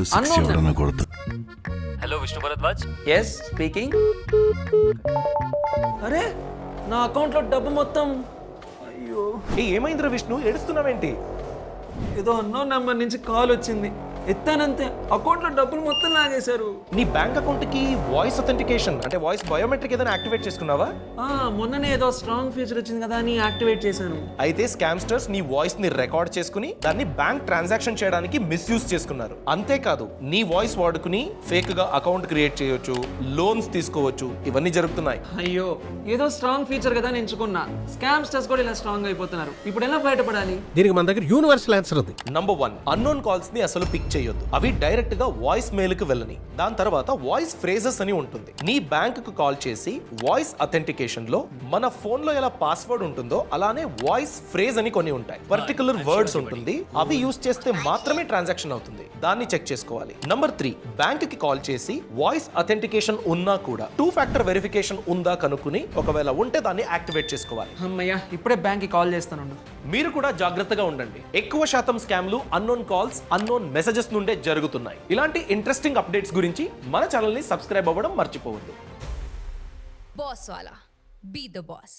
లో 6 ఎవడన్నా కొడతా. Hello Vishnu Bharadwaj. Yes speaking. అరే నా అకౌంట్లో డబ్బు మొత్తం. అయ్యో ఏమైందిరా విష్ణు, ఏడుస్తున్నావేంటి? ఏదో అన్నో నెంబర్ నుంచి కాల్ వచ్చింది, ఎత్తానంతే అకౌంట్లో డబ్బులు మొత్తం లాగేశారు. నీ బ్యాంక్ అకౌంట్ కి వాయిస్ అథెంటికేషన్ అంటే వాయిస్ బయోమెట్రిక్ ఏదైనా యాక్టివేట్ చేసుకున్నావా? మొన్ననే ఏదో స్ట్రాంగ్ ఫీచర్ వచ్చింది కదా అని యాక్టివేట్ చేశాను. అయితే స్కామ్స్టర్స్ నీ వాయిస్ ని రికార్డ్ చేసుకుని దాన్ని బ్యాంక్ ట్రాన్సాక్షన్ చేయడానికి మిస్యూజ్ చేసుకున్నారు. అంతేకాదు నీ వాయిస్ వాడుకుని ఫేక్ గా అకౌంట్ క్రియేట్ చేయొచ్చు, లోన్స్ తీసుకోవచ్చు, ఇవన్నీ జరుగుతున్నాయి. అయ్యో ఏదో స్ట్రాంగ్ ఫీచర్ కదా అని ఎంచుకున్నా, స్కామ్స్టర్స్ కూడా ఇలా స్ట్రాంగ్ అయిపోతున్నారు. ఇప్పుడు ఎలా బయటపడాలి? దీనికి మన దగ్గర యూనివర్సల్ ఆన్సర్ ఉంది. నంబర్ 1, అన్నోన్ కాల్స్ ని అసలు పిక్ చేయొద్దు. అవి డైరెక్ట్ గా వాయిస్ మెయిల్ కి వెళ్ళని. దాని తర్వాత వాయిస్ ఫ్రేజెస్ అని ఉంటుంది. నీ బ్యాంక్ కు కాల్ చేసి వాయిస్ అథెంటికేషన్ లో మన ఫోన్ లో ఎలా పాస్వర్డ్ ఉంటుందో అలానే వాయిస్ ఫ్రేజ్ అని కొన్ని ఉంటాయి. పర్టికులర్ వర్డ్స్ ఉంటుంది, అవి యూస్ చేస్తే మాత్రమే ట్రాన్సాక్షన్ అవుతుంది. దాన్ని చెక్ చేసుకోవాలి. నంబర్ 3, బ్యాంక్ కి కాల్ చేసి వాయిస్ అథెంటికేషన్ ఉన్నా కూడా 2 ఫ్యాక్టర్ వెరిఫికేషన్ ఉందా కనుక్కుని ఒకవేళ ఉంటే దాన్ని యాక్టివేట్ చేసుకోవాలి. అమ్మయ్యా ఇప్పుడే బ్యాంక్ కి కాల్ చేస్తాను. మీరు కూడా జాగ్రత్తగా ఉండండి. ఎక్కువ శాతం స్కామ్లు అన్నోన్ కాల్స్, అన్నోన్ మెసేజెస్ నుండే జరుగుతున్నాయి. ఇలాంటి ఇంట్రెస్టింగ్ అప్డేట్స్ గురించి మన ఛానల్ ని సబ్స్క్రైబ్ అవ్వడం మర్చిపోవద్దు. Boss Wala. Be the boss.